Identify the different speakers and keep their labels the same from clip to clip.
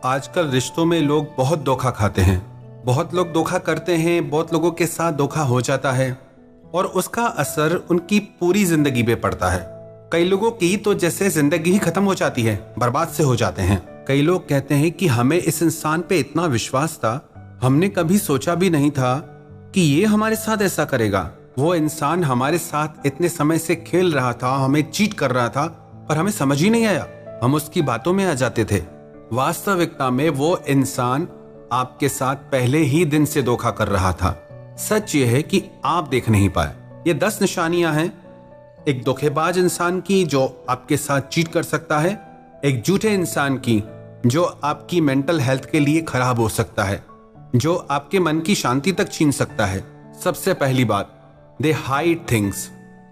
Speaker 1: आजकल रिश्तों में लोग बहुत धोखा खाते हैं। बहुत लोग धोखा करते हैं, बहुत लोगों के साथ धोखा हो जाता है और उसका असर उनकी पूरी जिंदगी पे पड़ता है। कई लोगों की तो जैसे जिंदगी ही खत्म हो जाती है, बर्बाद से हो जाते हैं। कई लोग कहते हैं कि हमें इस इंसान पे इतना विश्वास था, हमने कभी सोचा भी नहीं था कि ये हमारे साथ ऐसा करेगा। वो इंसान हमारे साथ इतने समय से खेल रहा था, हमें चीट कर रहा था, पर हमें समझ ही नहीं आया। हम उसकी बातों में आ जाते थे। वास्तविकता में वो इंसान आपके साथ पहले ही दिन से धोखा कर रहा था। सच ये है कि आप देख नहीं पाए। ये 10 निशानियां हैं एक धोखेबाज इंसान की जो आपके साथ चीट कर सकता है, एक झूठे इंसान की जो आपकी मेंटल हेल्थ के लिए खराब हो सकता है, जो आपके मन की शांति तक छीन सकता है। सबसे पहली बात, दे हाइड थिंग्स।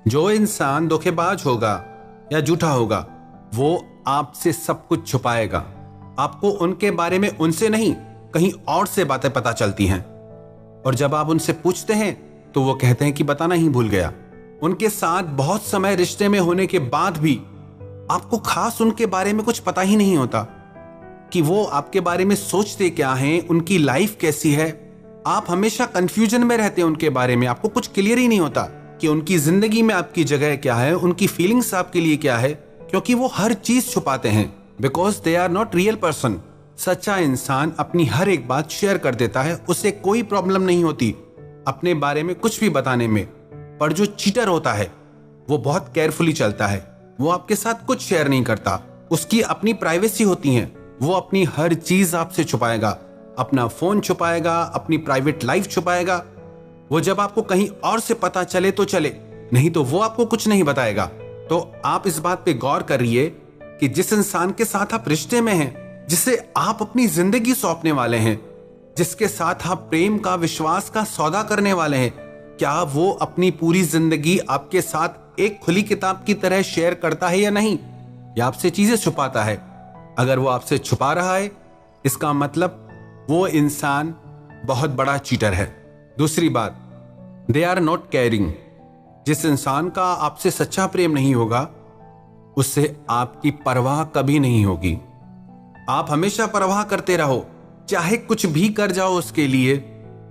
Speaker 1: जो इंसान धोखेबाज होगा या झूठा होगा वो आपसे सब कुछ छुपाएगा। आपको उनके बारे में उनसे नहीं, कहीं और से बातें पता चलती हैं और जब आप उनसे पूछते हैं तो वो कहते हैं कि बताना ही भूल गया। उनके साथ बहुत समय रिश्ते में होने के बाद भी आपको खास उनके बारे में कुछ पता ही नहीं होता कि वो आपके बारे में सोचते क्या हैं, उनकी लाइफ कैसी है। आप हमेशा कंफ्यूजन में रहते हैं उनके बारे में। आपको कुछ क्लियर ही नहीं होता कि उनकी जिंदगी में आपकी जगह क्या है, उनकी फीलिंग्स आपके लिए क्या है, क्योंकि वो हर चीज छुपाते हैं। Because they are not real person. सच्चा इंसान अपनी हर एक बात शेयर कर देता है, उसे कोई प्रॉब्लम नहीं होती अपने बारे में कुछ भी बताने में। पर जो चीटर होता है वो बहुत केयरफुली चलता है, वो आपके साथ कुछ शेयर नहीं करता। उसकी अपनी प्राइवेसी होती है, वो अपनी हर चीज आपसे छुपाएगा, अपना फोन छुपाएगा, अपनी प्राइवेट लाइफ छुपाएगा। वो जब आपको कहीं और से पता चले तो चले, नहीं तो वो आपको कुछ नहीं बताएगा। तो आप इस बात पे गौर करिए कि जिस इंसान के साथ आप रिश्ते में हैं, जिसे आप अपनी जिंदगी सौंपने वाले हैं, जिसके साथ आप प्रेम का, विश्वास का सौदा करने वाले हैं, क्या वो अपनी पूरी जिंदगी आपके साथ एक खुली किताब की तरह शेयर करता है या नहीं, या आपसे चीजें छुपाता है? अगर वो आपसे छुपा रहा है इसका मतलब वो इंसान बहुत बड़ा चीटर है। दूसरी बात, दे आर नॉट केयरिंग। जिस इंसान का आपसे सच्चा प्रेम नहीं होगा उससे आपकी परवाह कभी नहीं होगी। आप हमेशा परवाह करते रहो, चाहे कुछ भी कर जाओ उसके लिए,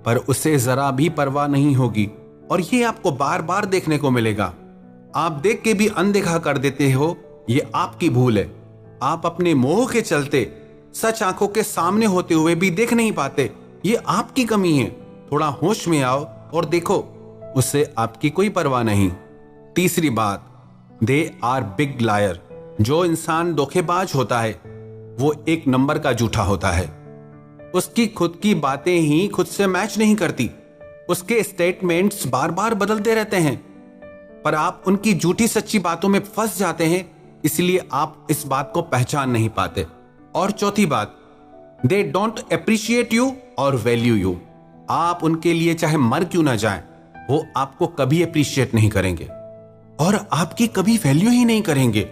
Speaker 1: पर उसे जरा भी परवाह नहीं होगी और ये आपको बार बार देखने को मिलेगा। आप देख के भी अनदेखा कर देते हो, ये आपकी भूल है। आप अपने मोह के चलते सच आंखों के सामने होते हुए भी देख नहीं पाते, ये आपकी कमी है। थोड़ा होश में आओ और देखो, उससे आपकी कोई परवाह नहीं। तीसरी बात, दे आर बिग लायर। जो इंसान धोखेबाज होता है वो एक नंबर का झूठा होता है। उसकी खुद की बातें ही खुद से मैच नहीं करती, उसके स्टेटमेंट्स बार बार बदलते रहते हैं, पर आप उनकी झूठी सच्ची बातों में फंस जाते हैं, इसलिए आप इस बात को पहचान नहीं पाते। और चौथी बात, दे डोंट अप्रिशिएट यू और वैल्यू यू। आप उनके लिए चाहे मर क्यों ना जाएं, वो आपको कभी अप्रिशिएट नहीं करेंगे और आपकी कभी वैल्यू ही नहीं करेंगे।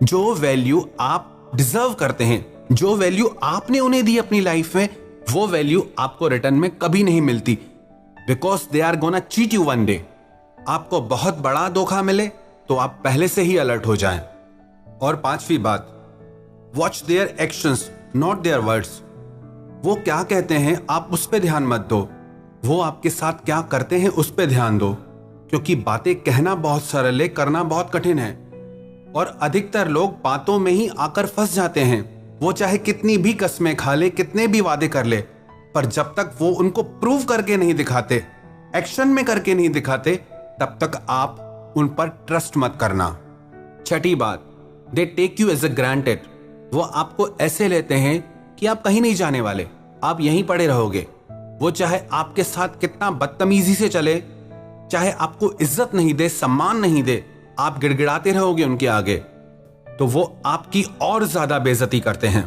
Speaker 1: जो वैल्यू आप डिजर्व करते हैं, जो वैल्यू आपने उन्हें दी अपनी लाइफ में, वो वैल्यू आपको रिटर्न में कभी नहीं मिलती। Because they are gonna cheat you one day. आपको बहुत बड़ा धोखा मिले तो आप पहले से ही अलर्ट हो जाएं। और पांचवी बात, watch their actions not their words. वो क्या कहते हैं आप उस पर ध्यान मत दो, वो आपके साथ क्या करते हैं उस पर ध्यान दो, क्योंकि बातें कहना बहुत सरल है, करना बहुत कठिन है और अधिकतर लोग बातों में ही आकर फंस जाते हैं। वो चाहे कितनी भी कस्में खा ले, कितने भी वादे कर ले, पर जब तक वो उनको प्रूव करके नहीं दिखाते, एक्शन में करके नहीं दिखाते, तब तक आप उन पर ट्रस्ट मत करना। छठी बात, they take you as a granted. वो आपको ऐसे लेते हैं कि आप कहीं नहीं जाने वाले, आप यहीं पड़े रहोगे। वो चाहे आपके साथ कितना बदतमीजी से चले, चाहे आपको इज्जत नहीं दे, सम्मान नहीं दे, आप गिड़गिड़ाते रहोगे उनके आगे, तो वो आपकी और ज्यादा बेइज्जती करते हैं।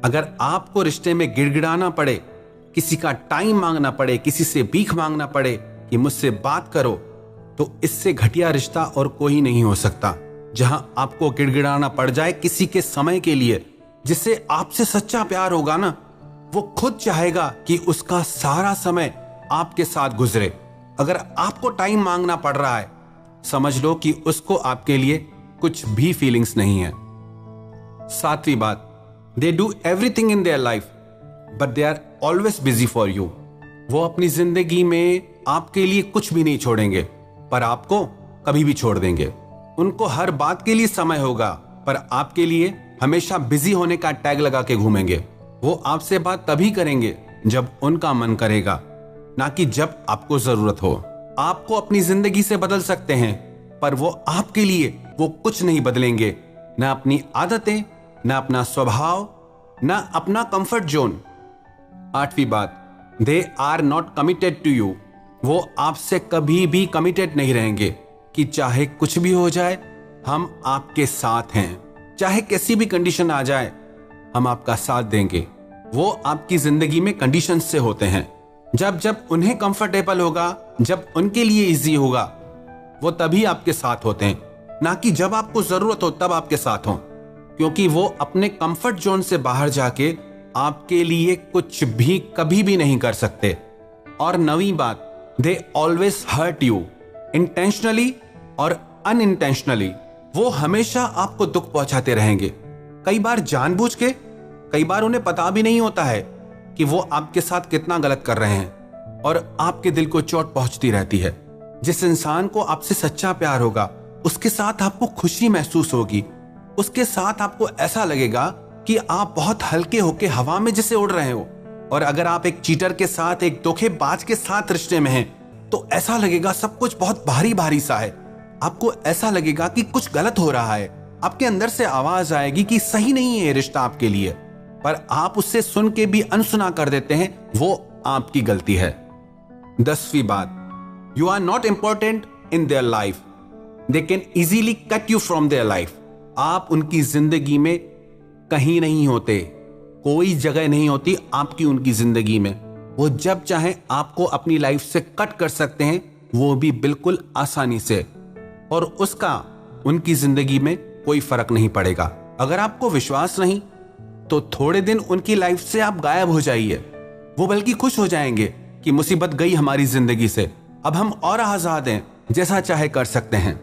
Speaker 1: अगर आपको रिश्ते में गिड़गिड़ाना पड़े, किसी का टाइम मांगना पड़े, किसी से भीख मांगना पड़े कि मुझसे बात करो, तो इससे घटिया रिश्ता और कोई नहीं हो सकता। जहां आपको गिड़गिड़ाना पड़ जाए किसी के समय के लिए, जिससे आपसे सच्चा प्यार होगा ना, वो खुद चाहेगा कि उसका सारा समय आपके साथ गुजरे। अगर आपको टाइम मांगना पड़ रहा है, समझ लो कि उसको आपके लिए कुछ भी फीलिंग्स नहीं है। सातवीं बात, they do everything in their life but they are always busy for you. वो अपनी जिंदगी में आपके लिए कुछ भी नहीं छोड़ेंगे पर आपको कभी भी छोड़ देंगे। उनको हर बात के लिए समय होगा पर आपके लिए हमेशा बिजी होने का टैग लगा के घूमेंगे। वो आपसे बात तभी करेंगे जब उनका मन करेगा, ना कि जब आपको जरूरत हो। आपको अपनी जिंदगी से बदल सकते हैं पर वो आपके लिए वो कुछ नहीं बदलेंगे, ना अपनी आदतें, ना अपना स्वभाव, ना अपना कंफर्ट जोन। 8वीं बात, they are not committed to you. वो आपसे कभी भी कमिटेड नहीं रहेंगे कि चाहे कुछ भी हो जाए हम आपके साथ हैं, चाहे कैसी भी कंडीशन आ जाए हम आपका साथ देंगे। वो आपकी जिंदगी में कंडीशन से होते हैं। जब जब उन्हें कंफर्टेबल होगा, जब उनके लिए इजी होगा, वो तभी आपके साथ होते हैं, ना कि जब आपको जरूरत हो तब आपके साथ हो, क्योंकि वो अपने कंफर्ट जोन से बाहर जाके आपके लिए कुछ भी कभी भी नहीं कर सकते। और 9वीं बात, they always hurt you intentionally और अनइंटेंशनली। वो हमेशा आपको दुख पहुंचाते रहेंगे, कई बार जानबूझ के, कई बार उन्हें पता भी नहीं होता है कि वो आपके साथ कितना गलत कर रहे हैं और आपके दिल को चोट पहुंचती रहती है। जिस इंसान को आपसे सच्चा प्यार होगा उसके साथ आपको खुशी महसूस होगी, उसके साथ आपको ऐसा लगेगा कि आप बहुत हल्के होके हवा में जैसे उड़ रहे हो। और अगर आप एक चीटर के साथ, एक धोखेबाज के साथ रिश्ते में हैं तो ऐसा लगेगा सब कुछ बहुत भारी भारी सा है। आपको ऐसा लगेगा कि कुछ गलत हो रहा है, आपके अंदर से आवाज आएगी कि सही नहीं है ये रिश्ता आपके लिए, पर आप उससे सुन के भी अनसुना कर देते हैं। वो आपकी गलती है। 10वीं बात, you are not important in their life, they can easily cut you from their life. आप उनकी जिंदगी में कहीं नहीं होते, कोई जगह नहीं होती आपकी उनकी जिंदगी में। वो जब चाहे आपको अपनी लाइफ से कट कर सकते हैं, वो भी बिल्कुल आसानी से, और उसका उनकी जिंदगी में कोई फर्क नहीं पड़ेगा। अगर आपको विश्वास नहीं तो थोड़े दिन उनकी लाइफ से आप गायब हो जाइए। वो बल्कि खुश हो जाएंगे कि मुसीबत गई हमारी जिंदगी से, अब हम और आजाद हैं, जैसा चाहे कर सकते हैं।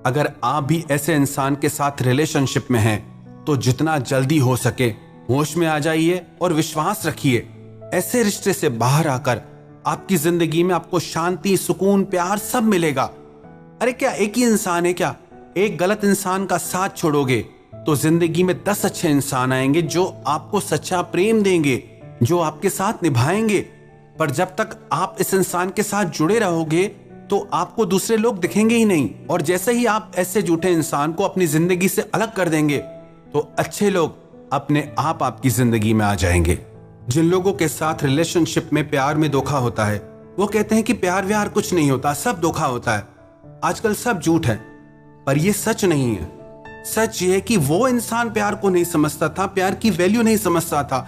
Speaker 1: अगर आप भी ऐसे इंसान के साथ रिलेशनशिप में हैं तो जितना जल्दी हो सके होश में आ जाइए और विश्वास रखिए। ऐसे रिश्ते से बाहर आकर आपकी जिंदगी में आपको शांति, सुकून, प्यार सब मिलेगा। अरे क्या एक ही इंसान है क्या? एक गलत इंसान का साथ छोड़ोगे तो जिंदगी में 10 अच्छे इंसान आएंगे जो आपको सच्चा प्रेम देंगे, जो आपके साथ निभाएंगे। पर जब तक आप इस इंसान के साथ जुड़े रहोगे तो आपको दूसरे लोग दिखेंगे ही नहीं, और जैसे ही आप ऐसे झूठे इंसान को अपनी जिंदगी से अलग कर देंगे तो अच्छे लोग अपने आप आपकी जिंदगी में आ जाएंगे। जिन लोगों के साथ रिलेशनशिप में, प्यार में धोखा होता है, वो कहते हैं कि प्यार व्यार कुछ नहीं होता, सब धोखा होता है, आजकल सब झूठ है। पर ये सच नहीं है। सच ये है कि वो इंसान प्यार को नहीं समझता था, प्यार की वैल्यू नहीं समझता था।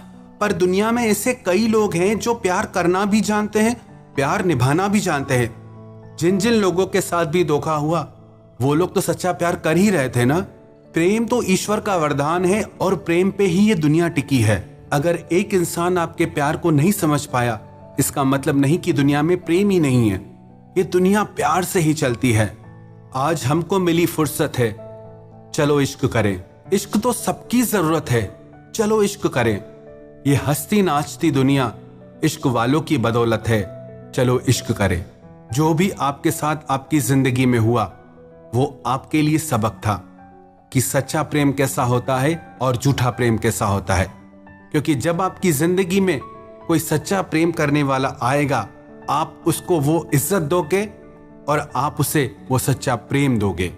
Speaker 1: पर दुनिया में ऐसे कई लोग हैं जो प्यार करना भी जानते हैं, प्यार निभाना भी जानते हैं। जिन जिन लोगों के साथ भी धोखा हुआ वो लोग तो सच्चा प्यार कर ही रहे थे ना। प्रेम तो ईश्वर का वरदान है और प्रेम पे ही ये दुनिया टिकी है। अगर एक इंसान आपके प्यार को नहीं समझ पाया, इसका मतलब नहीं कि दुनिया में प्रेम ही नहीं है। ये दुनिया प्यार से ही चलती है। आज हमको मिली फुर्सत है, चलो इश्क करें। इश्क तो सबकी जरूरत है, चलो इश्क करें। ये हंसती नाचती दुनिया इश्क वालों की बदौलत है, चलो इश्क करें। जो भी आपके साथ आपकी जिंदगी में हुआ वो आपके लिए सबक था कि सच्चा प्रेम कैसा होता है और झूठा प्रेम कैसा होता है। क्योंकि जब आपकी जिंदगी में कोई सच्चा प्रेम करने वाला आएगा, आप उसको वो इज्जत दोगे और आप उसे वो सच्चा प्रेम दोगे।